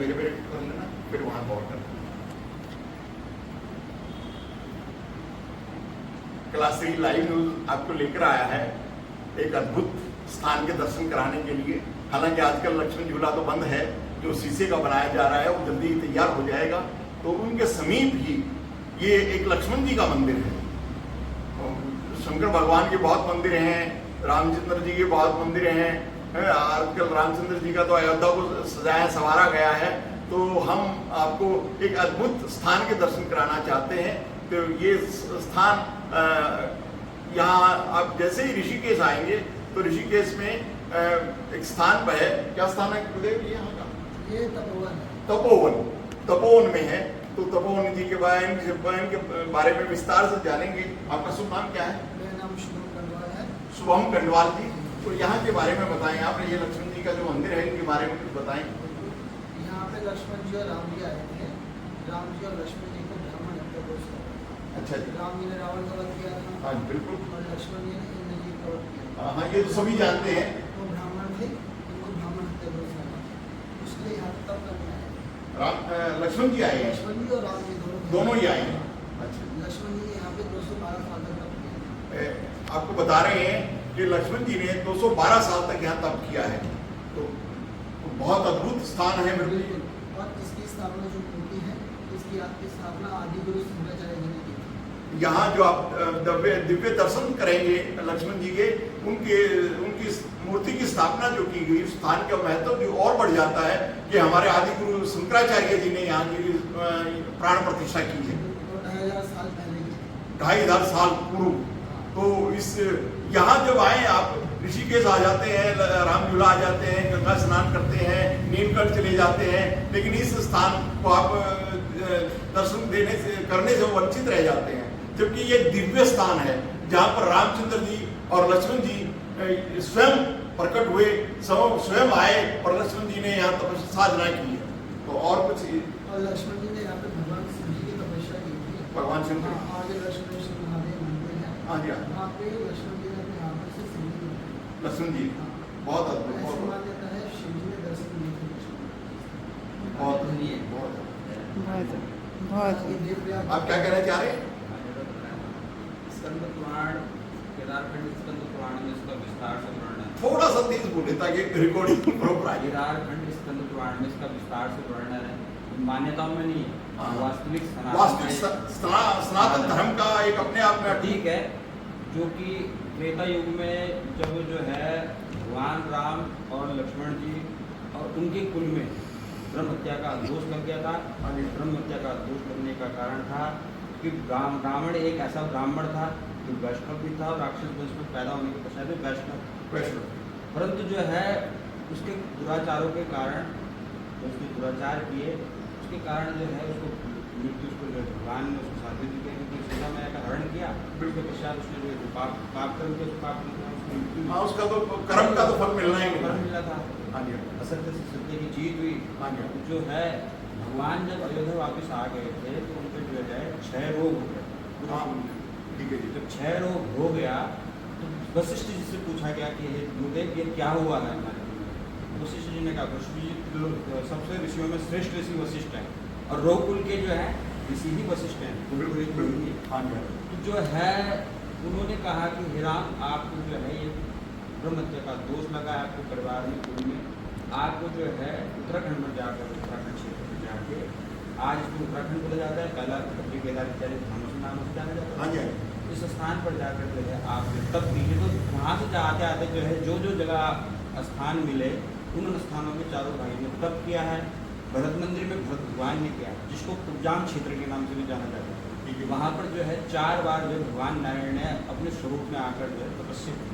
मेरे पे कर लेना, फिर वहां गौर करना। क्लास 3 लाइव न्यूज आपको लेकर आया है एक अद्भुत स्थान के दर्शन कराने के लिए। हालांकि आजकल लक्ष्मण झूला तो बंद है, जो शीशे का बनाया जा रहा है वो जल्दी ही तैयार हो जाएगा। तो उनके समीप ही ये एक लक्ष्मण जी का मंदिर है। शंकर भगवान के बहुत मंदिर हैं, रामचंद्र जी के बहुत मंदिर हैं। आजकल रामचंद्र जी का तो अयोध्या को सजाया संवारा गया है। तो हम आपको एक अद्भुत स्थान के दर्शन कराना चाहते हैं। तो ये स्थान यहाँ आप जैसे ही ऋषिकेश आएंगे तो ऋषिकेश में एक स्थान पर है। क्या स्थान है गुरुदेव यहाँ का? ये तपोवन है। तपोवन में है। तो तपोवन जी के बारे में विस्तार से जानेंगे। आपका शुभ नाम क्या है? मेरा नाम शुभम कंडवाल है। शुभम कंडवाल जी, तो यहाँ के बारे में बताएं। आपने ये लक्ष्मण जी का जो मंदिर है इनके बारे में कुछ बताएं। यहाँ पे लक्ष्मण जी और राम जी आए थे। राम जी और लक्ष्मण जी को ब्राह्मण हत्या दोष था। अच्छा जी। राम जी ने रावण का वध किया था। हाँ बिल्कुल। और लक्ष्मण जी ने इंद्र जी का वध किया। हाँ ये तो सभी जानते हैं। वो ब्राह्मण थे, उनको ब्राह्मण हत्या दोष लगा, इसलिए यहाँ तब करने आए। लक्ष्मण जी आए हैं? लक्ष्मण जी और राम जी दोनों ही आए हैं। अच्छा। लक्ष्मण जी ने यहाँ पे 212 साल तक तप किया। आपको बता रहे हैं कि लक्ष्मण जी ने 212 साल तक यहाँ तप किया है। तो बहुत अद्भुत स्थान है बिल्कुल। और इसकी स्थापना जो मूर्ति है, इसकी आपकी स्थापना आदि गुरु शंकराचार्य जी ने की थी। यहाँ जो आप दिव्य दर्शन करेंगे लक्ष्मण जी के, उनकी मूर्ति की स्थापना जो की गई, स्थान का महत्व भी और बढ़ जाता है कि हमारे आदि गुरु शंकराचार्य जी ने यहाँ की प्राण प्रतिष्ठा की है। 2500 साल पहले की। 2500 साल पूर्व। तो इस यहाँ जब आए आप, ऋषिकेश आ जाते हैं, राम झूला आ जाते हैं, गंगा स्नान करते हैं, नीमकंठ चले जाते हैं, लेकिन इस स्थान को आप दर्शन करने से वंचित रह जाते हैं। जबकि ये दिव्य स्थान है जहाँ पर रामचंद्र जी और लक्ष्मण जी स्वयं प्रकट हुए, स्वयं आए और लक्ष्मण जी ने यहाँ तपस्या साधना की है। तो और कुछ? और लक्ष्मण जी ने यहाँ पे भगवान शिव जी की तपस्या की थी। भगवान शिव जी। आगे लक्ष्मण महादेव मंदिर है। हाँ जी। वहाँ पे लक्ष्मण जी ने यहाँ पर से शिव जी बनाए। लक्ष्मण जी बहुत अद्भुत। ऐसी मान्यता है, शिव जी ने दर्शन दिए थे लक्ष्मण। बहुत आप क्या कहना चाह रहे हैं? स्कंद पुराण, केदारखंड स्कंद पुराण में इसका विस्तार से वर्णन है। थोड़ा सा तेज बोले ताकि रिकॉर्डिंग प्रॉपर आ जाए। केदारखंड स्कंद पुराण में इसका विस्तार से वर्णन है। मान्यताओं में नहीं है, वास्तविक सनातन धर्म का एक अपने आप में प्रतीक है, जो कि त्रेता युग में जब जो है भगवान राम और लक्ष्मण जी और उनके कुल में ब्रह्म हत्या का दोष लग गया था। ब्रह्म हत्या का दोष लगने का कारण था कि रावण एक ऐसा ब्राह्मण था जो वैष्णव भी था और राक्षस वंश में पैदा होने के पश्चात वैष्णव, परंतु जो है उसके दुराचारों के कारण, उसने दुराचार किए, उसके कारण जो है उसको मृत्यु, उसको जो भगवान ने उसको शादी दी गई, क्योंकि सीता मैया का हरण किया। उसके पश्चात उसने जो पाप कर्म किया, पाप हाँ उसका तो कर्म का तो फल मिलना ही मिला था। असत्य से सत्य की जीत हुई। जो है भगवान जब अयोध्या वापस आ गए थे तो उनको जो है क्षय रोग हो गया। ठीक है जी। जब क्षय रोग हो गया तो वशिष्ठ जी से पूछा गया कि गुरुदेव ये क्या हुआ है हमारे में। वशिष्ठ जी ने कहा, वशिष्ठ जी सबसे ऋषियों में श्रेष्ठ ऋषि वशिष्ठ हैं और रोगकुल के जो है ऋषि ही वशिष्ठ हैं। तो जो है उन्होंने कहा कि हे राम, आपको जो है ये ब्रह्म हत्या का दोष लगा है आपके परिवार में, कुल में। आपको जो है उत्तराखंड में जाकर, उत्तराखंड क्षेत्र में जाके, आज इसको उत्तराखंड बोला जाता है, पहला केदार इत्यादि धामों से नाम से जाना जाता है। इस स्थान पर जाकर जो है आप तब कीजिए। तो वहाँ से आते आते जो है जो जगह स्थान मिले उन स्थानों में चारों भाई ने तप किया है। भरत मंदिर में भरत भगवान ने किया, जिसको कुब्जाम क्षेत्र के नाम से भी जाना जाता है। वहाँ पर जो है 4 बार जो भगवान नारायण ने अपने स्वरूप में आकर जो है तपस्या की,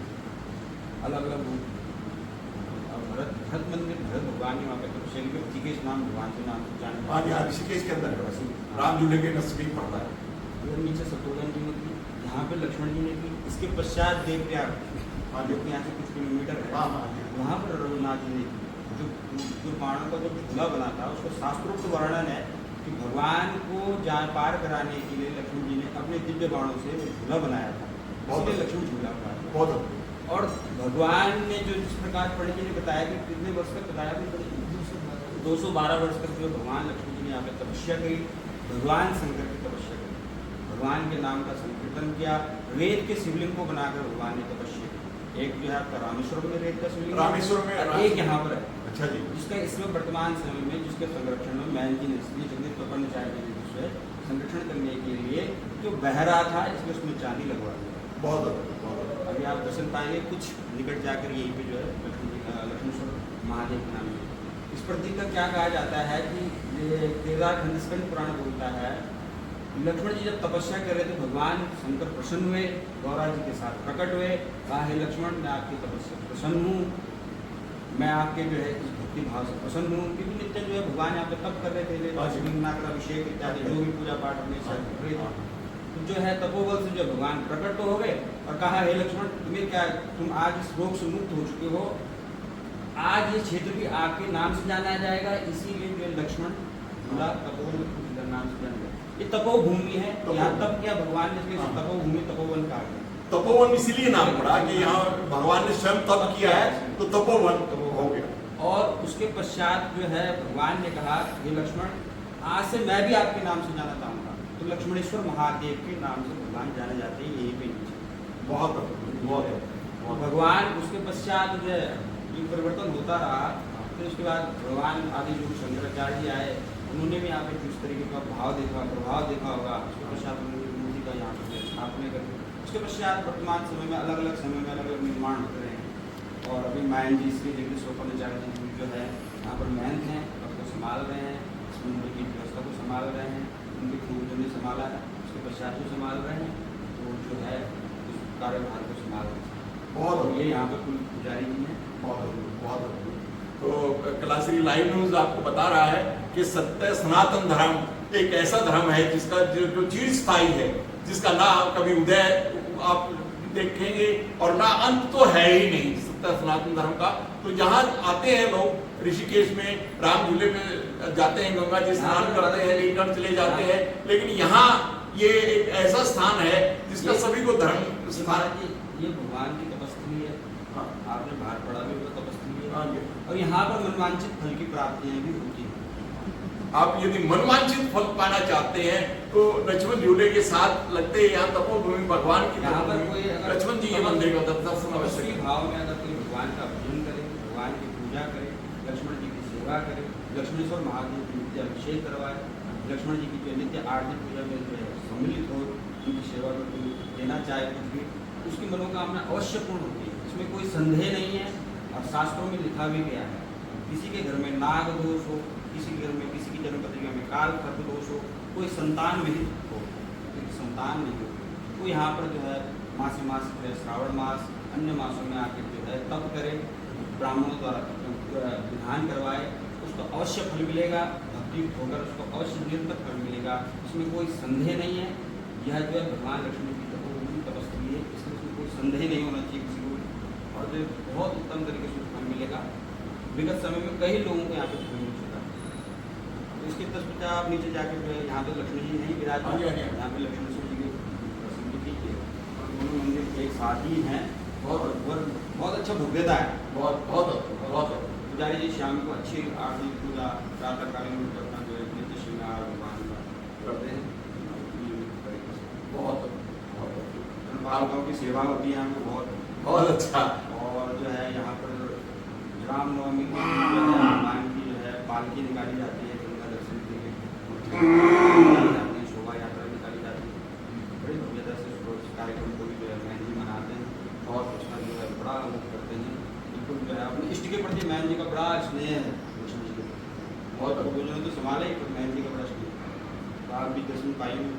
अलग अलग रूप। और भरत मंदिर भरत भगवान ने वहाँ पर तपस्या की, ऋषिकेश नाम भगवान के नाम से जाना। ऋषिकेश के अंदर राम झूले के नजदीक पड़ता है। उधर नीचे शत्रुघ्न जी ने की, यहाँ पे लक्ष्मण जी ने की। इसके पश्चात देवप्रयाग, जो कि यहाँ से कुछ किलोमीटर है, वहाँ पर रघुनाथ जी ने जो बाणों का जो झूला बना था, उसका शास्त्रोक्त वर्णन है कि भगवान को पार कराने के लिए लक्ष्मण जी ने अपने दिव्य बाणों से झूला बनाया था, इसलिए लक्ष्मण झूला बनाया। और भगवान ने जो जिस प्रकार पंडित जी ने बताया कि कितने वर्ष तक बताया, 212 वर्ष तक जो भगवान लक्ष्मण जी ने यहाँ पे तपस्या करी, भगवान शंकर की तपस्या करी, भगवान के नाम का संकीर्तन किया, वेद के शिवलिंग को बनाकर भगवान ने तपस्या की। एक जो है आपका रामेश्वर में वेद का शिवलिंग, रामेश्वर में, और एक यहाँ पर है। अच्छा जी। जिसका इसमें वर्तमान समय में जिसके संरक्षण में मैन जी ने इसलिए जगदीश प्रपन्नचार्य जी ने जिससे संरक्षण करने के लिए जो बह रहा था, इसलिए उसमें चांदी लगवा दिया। बहुत अद्भुत, बहुत अद्भुत। अभी आप दर्शन पाएंगे कुछ निकट जाकर यहीं पे जो है लक्ष्मेश्वर महादेव के नाम है। इस प्रतीक का क्या कहा जाता है कि ये केदार खंडस्कंद पुराण बोलता है, लक्ष्मण जी जब तपस्या कर रहे थे, भगवान शंकर प्रसन्न हुए, गौरा जी के साथ प्रकट हुए, कहा हे लक्ष्मण मैं आपकी तपस्या प्रसन्न हूँ, मैं आपके जो है इस भक्ति भाव से प्रसन्न हूँ। क्योंकि नित्य जो है भगवान यहाँ पे तप कर रहे थे, शिवलिंगनाकर अभिषेक इत्यादि जो भी पूजा पाठ अपने साथ कर रहे थे, तो जो है तपोबल से जो भगवान प्रकट तो हो गए और कहा हे लक्ष्मण तुम्हें क्या, तुम आज इस रोग से मुक्त हो चुके हो, आज ये क्षेत्र भी आपके नाम से जाना जाएगा, इसीलिए जो लक्ष्मण पूरा तपोवन नाम से जाना जाएगा। ये तपोभूमि है, यहाँ तप किया भगवान ने, इसलिए तपोभूमि तपोवन कहा गया। तपोवन इसीलिए नाम पड़ा कि यहाँ भगवान ने स्वयं तप किया है, तो तपोवन हो गया। और उसके पश्चात जो है भगवान ने कहा हे लक्ष्मण आज से मैं भी आपके नाम से जाना चाहूँगा, तो लक्ष्मणेश्वर महादेव के नाम से भगवान जाने जाते हैं यहीं पे नीचे। बहुत बहुत भगवान उसके पश्चात जो है ये परिवर्तन होता रहा, फिर उसके बाद भगवान आदि जो शंकराचार्य जी आए, उन्होंने भी यहाँ पे किस तरीके का भाव देखा, प्रभाव देखा होगा। उसके पश्चात उन्होंने मूर्ति का यहाँ पे स्थापना करके, उसके पश्चात वर्तमान समय में अलग अलग समय में अलग अलग निर्माण होते रहे हैं। और अभी मैन जी श्री जगदीश प्रपन्नचार्य जी जो है यहाँ पर मैन हैं, उसको संभाल रहे हैं, इस मंदिर की व्यवस्था को संभाल रहे हैं, उनके पूर्वजों ने संभाला है, उसके पश्चात जो संभाल रहे हैं, तो जो है उस कार्यभार को संभाल रहे हैं। बहुत ये यहाँ पे कुल पुजारी जी हैं। बहुत अद्भुत, बहुत अद्भुत। तो कलाश्री लाइव न्यूज आपको बता रहा है कि सत्य सनातन धर्म एक ऐसा धर्म है जिसका जो चीज स्थायी है, जिसका ना कभी उदय आप देखेंगे और ना अंत तो है ही नहीं सत्य सनातन धर्म का। तो यहाँ आते हैं लोग ऋषिकेश में, राम झूले में जाते हैं, गंगा जी स्नान करते हैं, नीलकंठ चले जाते हैं, लेकिन यहाँ ये एक ऐसा स्थान है जिसका सभी को धर्म स्थान। ये भगवान की तपस्थली है। हाँ। आपने बाहर पढ़ा भी होगा तपस्थली है। हाँ जी। और यहाँ पर मनवांछित फल की प्राप्तियां भी होती हैं। आप यदि मनवांछित फल पाना चाहते हैं तो लक्ष्मण झूले के साथ लगते हैं यहाँ तपोभूमि भगवान की यहाँ पर कोई तपोभूमि, लक्ष्मण जी के मंदिर का दर्शन अवश्य तपस्वी करें। भाव में अगर कोई भगवान का भजन करे, भगवान की पूजा करे, लक्ष्मण जी की सेवा करे, लक्ष्मणेश्वर महादेव की नित्य अभिषेक करवाए, लक्ष्मण जी की जो नित्य आरती पूजा में जो है सम्मिलित हो, उनकी सेवा में कोई देना चाहे कुछ भी, उसकी मनोकामना अवश्य पूर्ण होती है, इसमें कोई संदेह नहीं है। और शास्त्रों में लिखा भी गया है, किसी के घर में नाग दोष हो, किसी के घर में किसी की जन्म पत्रिका में काल सर्प दोष हो, कोई संतान विहित हो, क्योंकि संतान नहीं हो, वो यहाँ पर जो है मासी मास श्रावण मास अन्य मासों में आकर जो है तप करे, ब्राह्मणों द्वारा विधान करवाए, उसको अवश्य फल मिलेगा, भक्ति होकर उसको अवश्य निरंतर फल मिलेगा, इसमें कोई संदेह नहीं है। यह जो है भगवान लक्ष्मण की तपोभूमि तपस्वी है, इसमें कोई संदेह नहीं होना चाहिए किसी को, और जो बहुत उत्तम तरीके से फल मिलेगा। विगत समय में कई लोगों को यहाँ पे फल मिल चुका है। तो इसके तस्वीर आप नीचे जाके जो है यहाँ पे लक्ष्मण जी नहीं विराजमान, यहाँ पे लक्ष्मण जी की प्रसिद्धि कीजिए, और दोनों मंदिर एक साथ ही हैं। बहुत अच्छा भव्यता है, बहुत पुजारी जी शाम को अच्छी आरती पूजा प्रातःकालीन अपना जो है नित्य श्रृंगार भगवान का करते हैं। बहुत बालकों की सेवा होती है यहाँ पे बहुत अच्छा। और जो है यहाँ पर रामनवमी को जो है भगवान की जो है पालकी निकाली जाती है, गंगा दर्शन के लिए शोभा यात्रा निकाली जाती है, बड़ी भव्यता से उस कार्यक्रम को भी जो है मैन जी मनाते हैं और उसका जो है बड़ा आनंद करते हैं। बिल्कुल जो है अपने इष्ट के प्रति मैन जी का बड़ा स्नेह है, लक्ष्मण जी के बहुत पूजन तो संभाले, पर मैन जी का बड़ा स्नेह। तो आप भी दर्शन पाइए,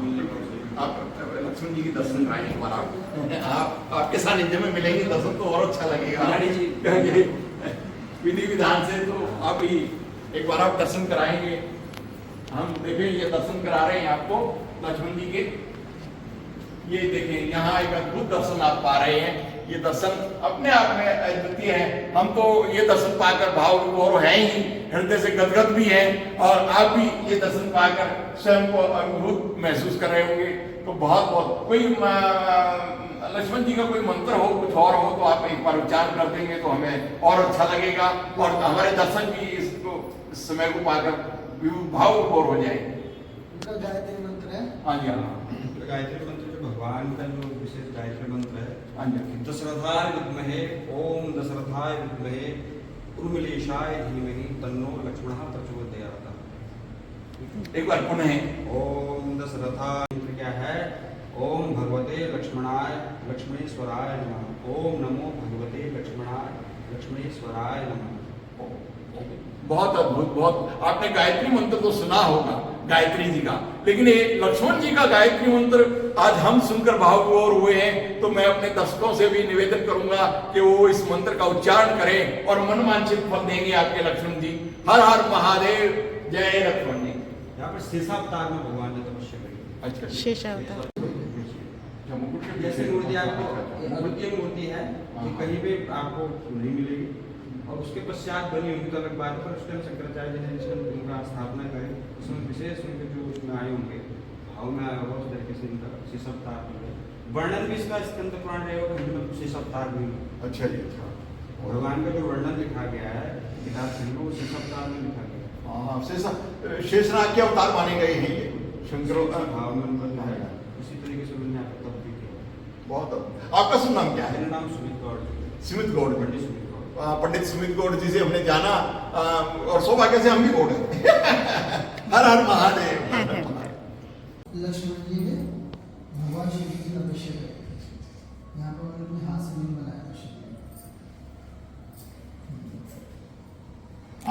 मिलने का आप लक्ष्मण जी की दर्शन कराएंगे एक बार आप आपके सानिध्य में मिलेंगे, दर्शन तो और अच्छा लगेगा विधि विधान से। तो आप ही एक बार आप दर्शन कराएंगे, हम देखें ये दर्शन करा रहे हैं आपको लक्ष्मण जी के। ये देखें यहाँ एक अद्भुत दर्शन आप पा रहे हैं, ये दर्शन अपने आप में अद्वितीय है। हम तो ये दर्शन पाकर भाव विभोर हैं ही, हृदय से गदगद भी हैं, और आप भी ये दर्शन पाकर स्वयं को अनुभूत महसूस कर रहे होंगे। तो बहुत कोई लक्ष्मण जी का कोई मंत्र हो, कुछ और हो, तो आप एक बार उच्चारण कर देंगे तो हमें और अच्छा लगेगा, और हमारे दर्शन भी इसको इस समय को पाकर भाव विभोर हो जाएंगे। उनका गायत्री मंत्र है। हाँ जी हाँ तो गायत्री मंत्र जो भगवान का जो विशेष गायत्री मंत्र है, हाँ जी। दशरथाय विद्महे ओम दशरथाय विद्महे उर्मिलेशाय धीमहि तन्नो लक्ष्मणः प्रचोदयात्। एक बार पुनः ओम दशरथाय मंत्र क्या है? ओम भगवते लक्ष्मणाय लक्ष्मीश्वराय नमः। ओम नमो भगवते लक्ष्मणाय लक्ष्मीश्वराय नमः। बहुत अद्भुत, बहुत। आपने गायत्री मंत्र तो सुना होगा गायत्री जी का, लेकिन ये लक्ष्मण जी का गायत्री मंत्र आज हम सुनकर भावविभोर हुए हैं। तो मैं अपने दर्शकों से भी निवेदन करूंगा कि वो इस मंत्र का उच्चारण करें और मनवांछित फल देंगे आपके लक्ष्मण जी। हर हर महादेव, जय लक्ष्मण जी। यहाँ पर शेषावतार में भगवान ने तपस्या करी। अच्छा, शेषावतार। जैसे मूर्ति आपको अद्वितीय मूर्ति है कि कहीं भी आपको नहीं मिलेगी, और उसके पश्चात बनी उनकी अलग बात पर उस टाइम शंकराचार्य जी ने इसमें उनका स्थापना करी। उसमें विशेष उनके जो उसमें आए होंगे भाव में आया होगा, उस तरीके से इनका शेषावतार भी है। वर्णन भी इसका स्कंद पुराण रहे होगा, हिंदी में शेषावतार भी है। अच्छा जी, अच्छा। भगवान का जो वर्णन लिखा गया है किताब से, वो शेषावतार में लिखा गया है। हाँ, शेषनाग के अवतार माने गए हैं ये शंकर भाव में उनका जो है उसी तरीके से उन्होंने यहाँ पर तप भी किया। बहुत अद्भुत। आपका शुभ नाम क्या है? मेरा नाम सुमित गौड़, सुमित गौड़। पंडित सुमित गौड़। पंडित सुमित गौड़ जी से हमने जाना, और सौभाग्य से हम भी गौड़ हैं। हर हर महादेव। लक्ष्मण जी ने भगवान शिव जी की तपस्या करी। यहाँ पर उन्होंने अपने हाथ से लिंग बनाया था शिव जी।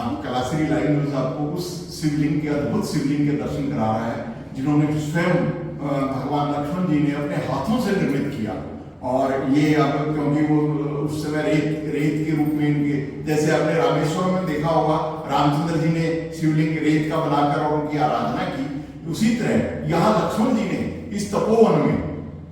आप कलाश्री लाइव न्यूज आपको उस शिवलिंग के, अद्भुत शिवलिंग के दर्शन करा रहा है जिन्होंने स्वयं भगवान लक्ष्मण जी ने अपने हाथों से निर्मित किया। और ये अब क्योंकि वो उस समय रेत के रूप में इनके, जैसे आपने रामेश्वर में देखा होगा रामचंद्र जी ने शिवलिंग रेत का बनाकर और उनकी आराधना की, उसी तरह यहाँ लक्ष्मण जी ने इस तपोवन में,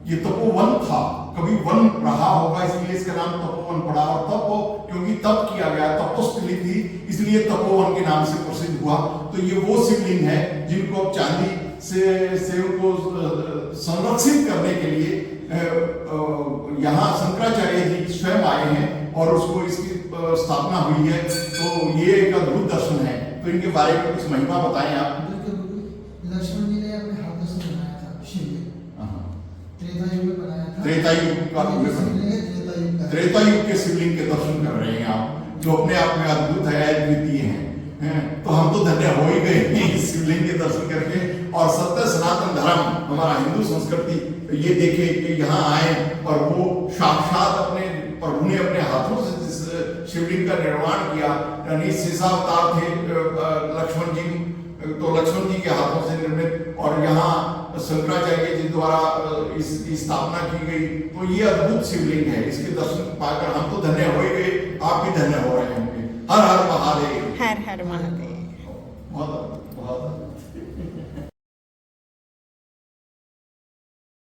ये तपोवन था, कभी वन रहा होगा इसलिए इसका नाम तपोवन पड़ा। और तप क्योंकि तप किया गया, तपोस्थली थी, इसलिए तपोवन के नाम से प्रसिद्ध हुआ। तो ये वो शिवलिंग है जिनको अब चांदी से उनको संरक्षित करने के लिए यहाँ शंकराचार्य जी स्वयं आए हैं और उसको इसकी स्थापना हुई है। तो ये एक अद्भुत दर्शन है। तो इनके बारे में कुछ महिमा बताएं आप। बिल्कुल, लक्ष्मण जी ने अपने हाथों से बनाया था शिवलिंग। त्रेता युग में बनाया था। त्रेता युग का, त्रेता युग के शिवलिंग के दर्शन कर रहे हैं आप, जो अपने आप में अद्भुत है, अद्वितीय है। तो हम तो धन्य हो ही गए इस शिवलिंग के दर्शन करके। और सत्य सनातन धर्म, हमारा हिंदू संस्कृति ये देखे कि यहाँ आए और वो साक्षात अपने प्रभु ने अपने हाथों से जिस शिवलिंग का निर्माण किया, यानी शेषावतार थे लक्ष्मण जी, तो लक्ष्मण जी के हाथों से निर्मित, और यहाँ शंकराचार्य जी द्वारा इसकी स्थापना की गई। तो ये अद्भुत शिवलिंग है, इसके दर्शन पाकर हम तो धन्य हो ही गए, आप भी धन्य हो रहे होंगे। हर हर महादेव। हर हर महादेव।